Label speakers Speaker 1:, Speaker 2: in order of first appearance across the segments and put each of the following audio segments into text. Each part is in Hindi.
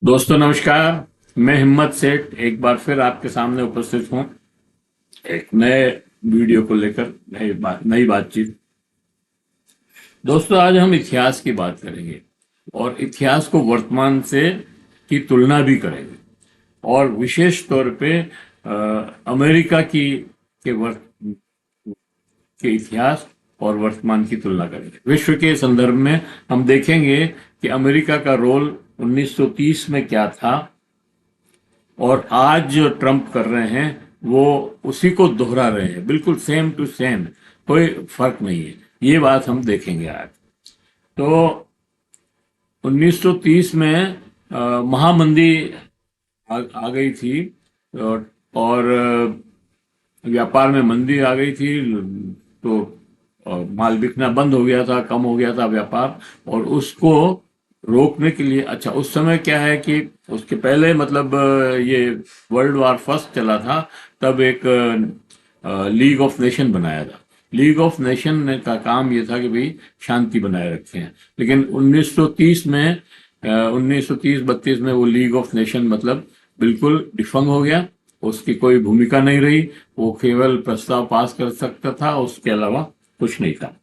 Speaker 1: दोस्तों नमस्कार। मैं हिम्मत सेठ एक बार फिर आपके सामने उपस्थित हूँ एक नए वीडियो को लेकर नई बातचीत। दोस्तों आज हम इतिहास की बात करेंगे और इतिहास को वर्तमान से की तुलना भी करेंगे और विशेष तौर पे अमेरिका की के इतिहास और वर्तमान की तुलना करेंगे। विश्व के संदर्भ में हम देखेंगे कि अमेरिका का रोल 1930 में क्या था और आज जो ट्रंप कर रहे हैं वो उसी को दोहरा रहे हैं, बिल्कुल सेम टू सेम, कोई फर्क नहीं है। ये बात हम देखेंगे आज। तो 1930 में महामंदी आ गई थी और व्यापार में मंदी आ गई थी। तो माल बिकना बंद हो गया था, कम हो गया था व्यापार, और उसको रोकने के लिए अच्छा उस समय क्या है कि उसके पहले मतलब ये वर्ल्ड वार फर्स्ट चला था, तब एक लीग ऑफ नेशन बनाया था। लीग ऑफ नेशन का काम ये था कि भाई शांति बनाए रखें। लेकिन 1930 में 1930-32 में वो लीग ऑफ नेशन मतलब बिल्कुल डिफंग हो गया। उसकी कोई भूमिका नहीं रही, वो केवल प्रस्ताव पास कर सकता था, उसके अलावा कुछ नहीं था।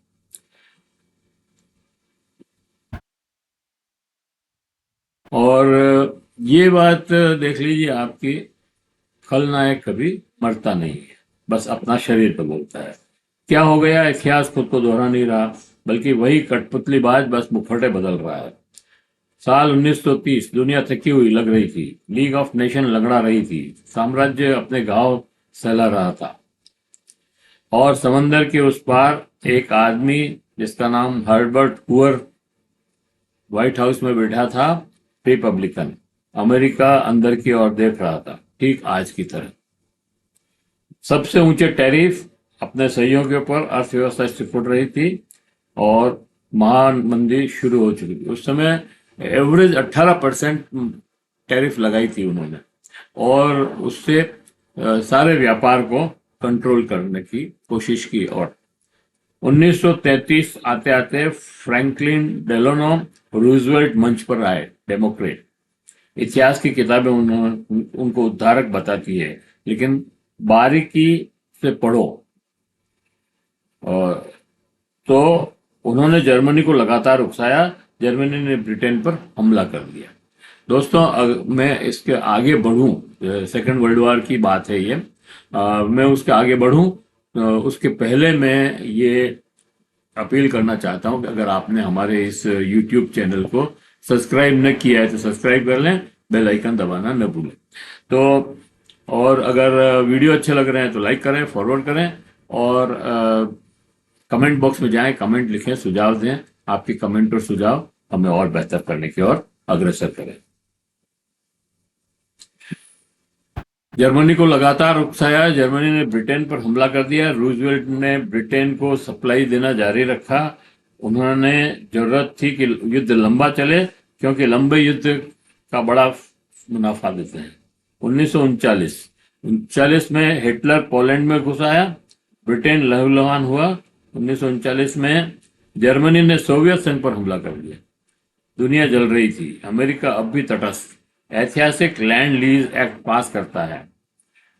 Speaker 1: और ये बात देख लीजिए आपकी, खलनायक कभी मरता नहीं है, बस अपना शरीर पे बोलता है। क्या हो गया, इतिहास खुद को दोहरा नहीं रहा, बल्कि वही कठपुतली बाज बस मुखौटे बदल रहा है। साल 1930 दुनिया थकी हुई लग रही थी, लीग ऑफ नेशन लगड़ा रही थी, साम्राज्य अपने घाव सहला रहा था, और समंदर के उस पार एक आदमी जिसका नाम हर्बर्ट हुअर व्हाइट हाउस में बैठा था, रिपब्लिकन। अमेरिका अंदर की ओर देख रहा था, ठीक आज की तरह। सबसे ऊंचे टैरिफ अपने सहियों के ऊपर अर्थव्यवस्था सिकुड़ रही थी और महान मंदी शुरू हो चुकी थी। उस समय एवरेज 18% टैरिफ लगाई थी उन्होंने, और उससे सारे व्यापार को कंट्रोल करने की कोशिश की। और 1933 आते आते फ्रैंकलिन डेलोनो रूजवेल्ट मंच पर आए, डेमोक्रेट। इतिहास की किताबें उनको उद्धारक बताती है, लेकिन बारीकी से पढ़ो। और तो उन्होंने जर्मनी को लगातार उकसाया, जर्मनी ने ब्रिटेन पर हमला कर दिया। दोस्तों मैं इसके आगे बढ़ूं, सेकेंड वर्ल्ड वॉर की बात है ये, मैं उसके आगे बढ़ूं उसके पहले मैं ये अपील करना चाहता हूं कि अगर आपने हमारे इस YouTube चैनल को सब्सक्राइब न किया है तो सब्सक्राइब कर लें, बेल आइकन दबाना न भूलें। तो और अगर वीडियो अच्छे लग रहे हैं तो लाइक करें, फॉरवर्ड करें, और कमेंट बॉक्स में जाएं, कमेंट लिखें, सुझाव दें। आपके कमेंट और सुझाव हमें और बेहतर करने की ओर अग्रसर करें। जर्मनी को लगातार उकसाया, जर्मनी ने ब्रिटेन पर हमला कर दिया, रूजवेल्ट ने ब्रिटेन को सप्लाई देना जारी रखा। उन्होंने जरूरत थी कि युद्ध लंबा चले, क्योंकि लंबे युद्ध का बड़ा मुनाफा देते हैं। 1939 में हिटलर पोलैंड में घुस आया, ब्रिटेन लहूलुहान हुआ। 1939 में जर्मनी ने सोवियत संघ पर हमला कर दिया। दुनिया जल रही थी, अमेरिका अब भी तटस्थ ऐतिहासिक लैंड लीज एक्ट पास करता है।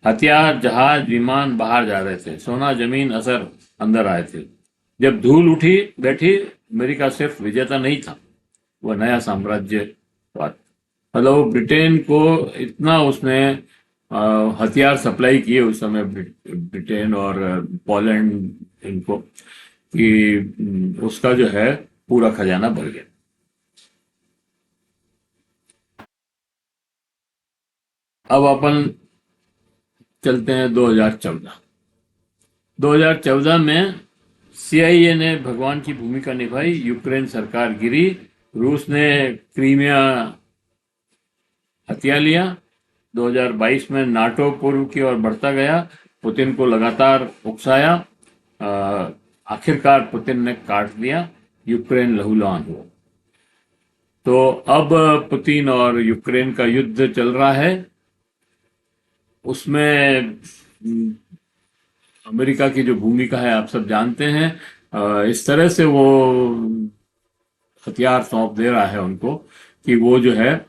Speaker 1: हथियार, जहाज, विमान बाहर जा रहे थे, सोना, जमीन, असर अंदर आए थे। जब धूल उठी बैठी, अमेरिका सिर्फ विजेता नहीं था, वह नया साम्राज्यवाद। मतलब ब्रिटेन को इतना उसने हथियार सप्लाई किए उस समय, ब्रिटेन और पोलैंड इनको, कि उसका जो है पूरा खजाना भर गया। अब अपन चलते हैं 2014। 2014 में CIA ने भगवान की भूमिका निभाई, यूक्रेन सरकार गिरी, रूस ने क्रीमिया हथिया लिया। 2022 में नाटो पूर्व की ओर बढ़ता गया, पुतिन को लगातार उकसाया, आखिरकार पुतिन ने काट दिया, यूक्रेन लहूलुहान हुआ। तो अब पुतिन और यूक्रेन का युद्ध चल रहा है। उसमें अमेरिका की जो भूमिका है आप सब जानते हैं। इस तरह से वो हथियार सौंप दे रहा है उनको कि वो जो है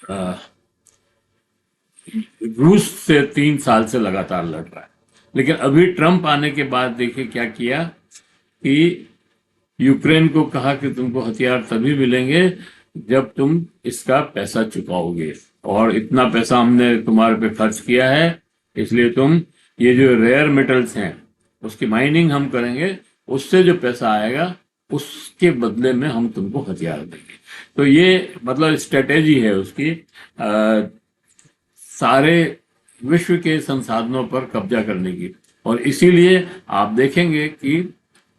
Speaker 1: अ, रूस से 3 साल से लगातार लड़ रहा है। लेकिन अभी ट्रंप आने के बाद देखिए क्या किया कि यूक्रेन को कहा कि तुमको हथियार तभी मिलेंगे जब तुम इसका पैसा चुकाओगे, और इतना पैसा हमने तुम्हारे पे खर्च किया है, इसलिए तुम ये जो रेयर मेटल्स हैं उसकी माइनिंग हम करेंगे, उससे जो पैसा आएगा उसके बदले में हम तुमको हथियार देंगे। तो ये मतलब स्ट्रेटेजी है उसकी, सारे विश्व के संसाधनों पर कब्जा करने की। और इसीलिए आप देखेंगे कि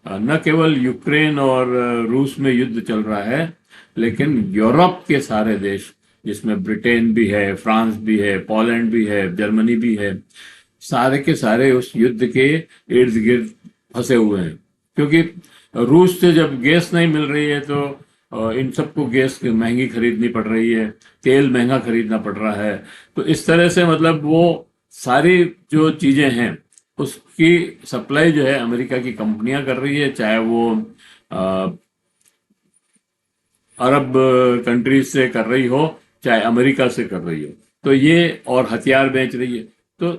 Speaker 1: न केवल यूक्रेन और रूस में युद्ध चल रहा है, लेकिन यूरोप के सारे देश, जिसमें ब्रिटेन भी है, फ्रांस भी है, पोलैंड भी है, जर्मनी भी है, सारे के सारे उस युद्ध के इर्द गिर्द फंसे हुए हैं। क्योंकि रूस से जब गैस नहीं मिल रही है तो इन सबको गैस महंगी खरीदनी पड़ रही है, तेल महंगा खरीदना पड़ रहा है। तो इस तरह से मतलब वो सारी जो चीजें हैं उसकी सप्लाई जो है अमेरिका की कंपनियां कर रही है, चाहे वो अरब कंट्रीज से कर रही हो, चाहे अमेरिका से कर रही हो। तो ये और हथियार बेच रही है। तो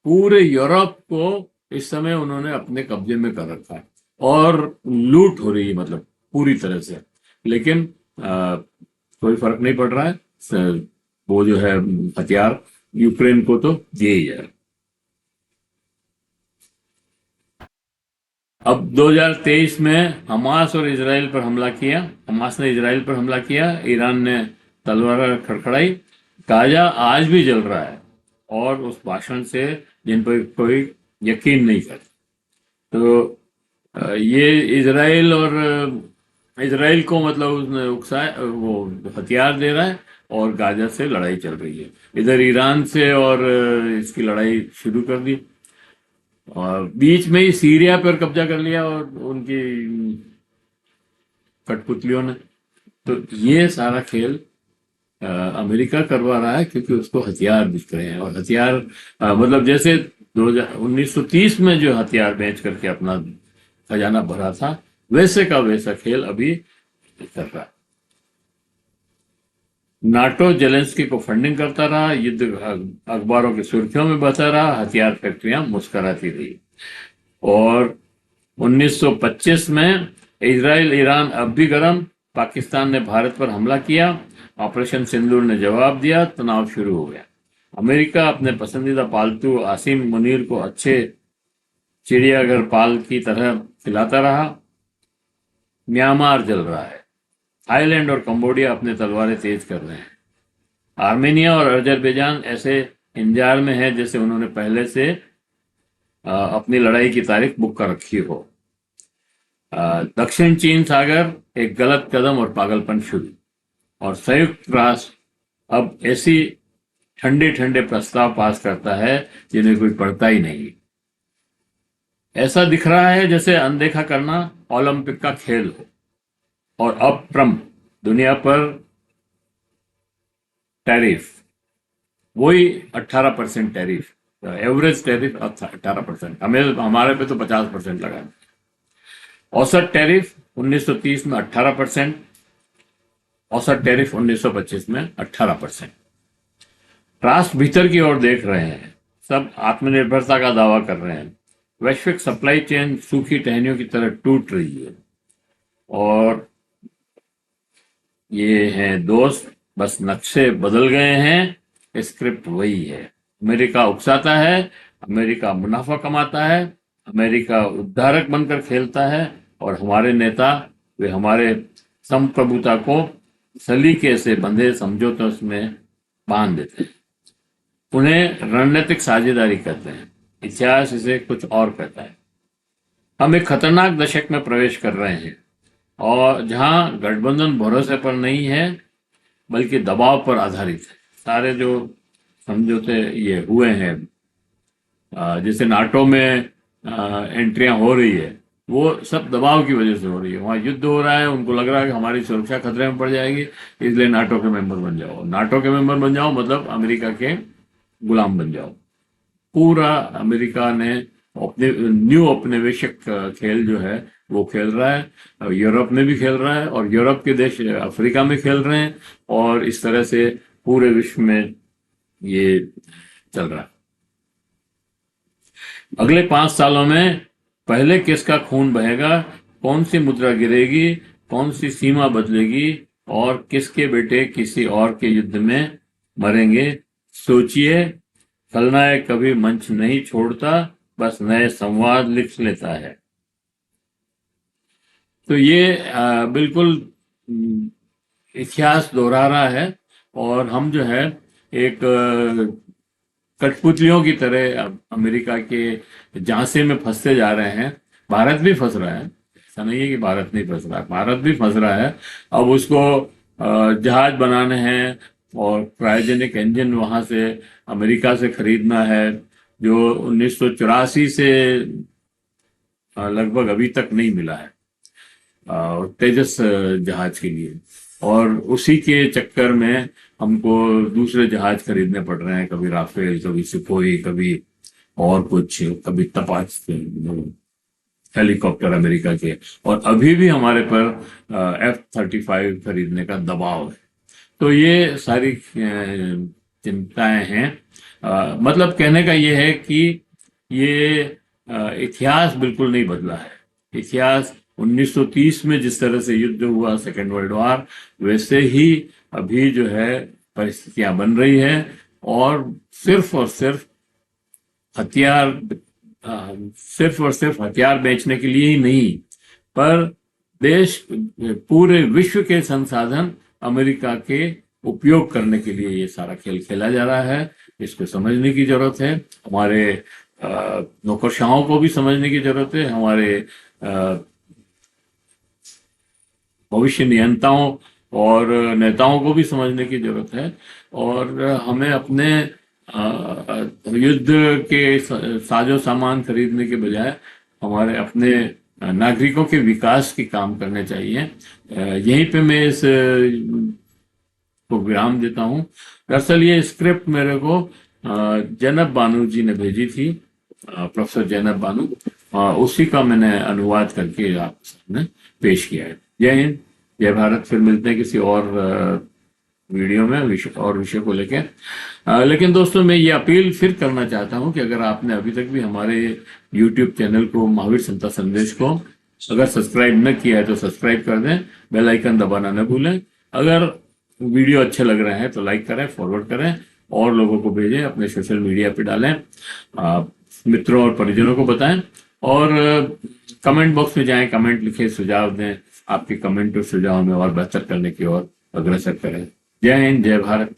Speaker 1: पूरे यूरोप को इस समय उन्होंने अपने कब्जे में कर रखा है और लूट हो रही है, मतलब पूरी तरह से। लेकिन कोई फर्क नहीं पड़ रहा है। वो जो है हथियार यूक्रेन को तो दिए ही है। अब 2023 में हमास और इसराइल पर हमला किया, हमास ने इसराइल पर हमला किया, ईरान ने तलवार खड़खड़ाई, गाजा आज भी जल रहा है और उस भाषण से जिन पर कोई यकीन नहीं करता। तो ये इसराइल को मतलब उसने उकसाया, वो हथियार दे रहा है और गाजा से लड़ाई चल रही है। इधर ईरान से और इसकी लड़ाई शुरू कर दी, और बीच में ही सीरिया पर कब्जा कर लिया और उनकी कठपुतलियों ने। तो ये सारा खेल अमेरिका करवा रहा है, क्योंकि उसको हथियार दिख रहे हैं। और हथियार मतलब जैसे 1930 में जो हथियार बेच करके अपना खजाना भरा था, वैसे का वैसा खेल अभी कर रहा है। नाटो जेलेंस्की को फंडिंग करता रहा, युद्ध अखबारों की सुर्खियों में बचा रहा, हथियार फैक्ट्रियां मुस्कराती रही। और 1925 में इजराइल ईरान अब भी गर्म, पाकिस्तान ने भारत पर हमला किया, ऑपरेशन सिंदूर ने जवाब दिया, तनाव शुरू हो गया। अमेरिका अपने पसंदीदा पालतू आसिम मुनीर को अच्छे चिड़ियाघर पाल की तरह खिलाता रहा। म्यांमार जल रहा है, थाईलैंड और कंबोडिया अपने तलवारें तेज कर रहे हैं। आर्मेनिया और अजरबैजान ऐसे इंतजार में है जैसे उन्होंने पहले से अपनी लड़ाई की तारीख बुक कर रखी हो। दक्षिण चीन सागर एक गलत कदम और पागलपन शुरू, और संयुक्त राष्ट्र अब ऐसी ठंडे ठंडे प्रस्ताव पास करता है जिन्हें कोई पढ़ता ही नहीं। ऐसा दिख रहा है जैसे अनदेखा करना ओलंपिक का खेल हो। और अब ट्रंप दुनिया पर टैरिफ, वही 18% टैरिफ, एवरेज टैरिफ 18%, हमारे पे तो 50% लगा। औसत टैरिफ 1930 में 18%, औसत टैरिफ 1925 में 18%। राष्ट्र भीतर की ओर देख रहे हैं, सब आत्मनिर्भरता का दावा कर रहे हैं। वैश्विक सप्लाई चेन सूखी टहनियों की तरह टूट रही है, और ये हैं दोस्त, बस नक्शे बदल गए हैं, स्क्रिप्ट वही है। अमेरिका उकसाता है, अमेरिका मुनाफा कमाता है, अमेरिका उद्धारक बनकर खेलता है, और हमारे नेता वे हमारे संप्रभुता को सलीके से बंधे समझौतों में बांध देते हैं। उन्हें रणनीतिक साझेदारी कहते हैं, इतिहास इसे कुछ और कहता है। हम एक खतरनाक दशक में प्रवेश कर रहे हैं, और जहां गठबंधन भरोसे पर नहीं है बल्कि दबाव पर आधारित है। सारे जो समझौते ये हुए हैं, जैसे नाटो में एंट्रियां हो रही है, वो सब दबाव की वजह से हो रही है। वहाँ युद्ध हो रहा है, उनको लग रहा है कि हमारी सुरक्षा खतरे में पड़ जाएगी, इसलिए नाटो के मेंबर बन जाओ। नाटो के मेंबर बन जाओ मतलब अमेरिका के गुलाम बन जाओ। पूरा अमेरिका ने अपने न्यू औपनिवेशिक खेल जो है वो खेल रहा है। यूरोप में भी खेल रहा है, और यूरोप के देश अफ्रीका में खेल रहे हैं, और इस तरह से पूरे विश्व में ये चल रहा है। अगले 5 सालों में पहले किसका खून बहेगा, कौन सी मुद्रा गिरेगी, कौन सी सीमा बदलेगी और किसके बेटे किसी और के युद्ध में मरेंगे, सोचिए। खलनायक कभी मंच नहीं छोड़ता, बस नए संवाद लिख लेता है। तो ये बिल्कुल इतिहास दोहरा रहा है और हम जो है एक कठपुतलियों की तरह अब अमेरिका के झांसे में फंसते जा रहे हैं। भारत भी फंस रहा है, ऐसा नहीं है कि भारत नहीं फंस रहा है, भारत भी फंस रहा है। अब उसको जहाज बनाने हैं और क्रायोजेनिक इंजन वहां से अमेरिका से खरीदना है, जो 1984 से लगभग अभी तक नहीं मिला है तेजस जहाज के लिए। और उसी के चक्कर में हमको दूसरे जहाज खरीदने पड़ रहे हैं, कभी राफेल, कभी सुखोई, कभी और कुछ, कभी तपाच हेलीकॉप्टर अमेरिका के, और अभी भी हमारे पर F-35 खरीदने का दबाव है। तो ये सारी चिंताएं हैं। मतलब कहने का ये है कि ये इतिहास बिल्कुल नहीं बदला है। इतिहास 1930 में जिस तरह से युद्ध हुआ, सेकेंड वर्ल्ड वॉर, वैसे ही अभी जो है परिस्थितियां बन रही है। और सिर्फ हथियार सिर्फ और सिर्फ हथियार बेचने के लिए ही नहीं, पर देश पूरे विश्व के संसाधन अमेरिका के उपयोग करने के लिए ये सारा खेल खेला जा रहा है। इसको समझने की जरूरत है। हमारे नौकरशाहों को भी समझने की जरूरत है, हमारे भविष्य नियंताओं और नेताओं को भी समझने की जरूरत है। और हमें अपने युद्ध के साजो सामान खरीदने के बजाय हमारे अपने नागरिकों के विकास की काम करने चाहिए। यहीं पे मैं इस को विराम देता हूँ। दरअसल ये स्क्रिप्ट मेरे को जैनब बानू जी ने भेजी थी, प्रोफेसर जैनब बानू, उसी का मैंने अनुवाद करके आपके सामने पेश किया है। जय हिंद, जय भारत। फिर मिलते हैं किसी और वीडियो में विषय को लेके। लेकिन दोस्तों, मैं ये अपील फिर करना चाहता हूं कि अगर आपने अभी तक भी हमारे YouTube चैनल को, महावीर संता संदेश को, अगर सब्सक्राइब न किया है तो सब्सक्राइब कर दें, बेल आइकन दबाना न भूलें। अगर वीडियो अच्छे लग रहे हैं तो लाइक करें, फॉरवर्ड करें, और लोगों को भेजें, अपने सोशल मीडिया पे डालें, मित्रों और परिजनों को बताएं, और कमेंट बॉक्स में जाएं, कमेंट लिखें, सुझाव दें। आपके कमेंट और सुझाव में और बेहतर करने की ओर अग्रसर करें। जय हिंद, जय भारत।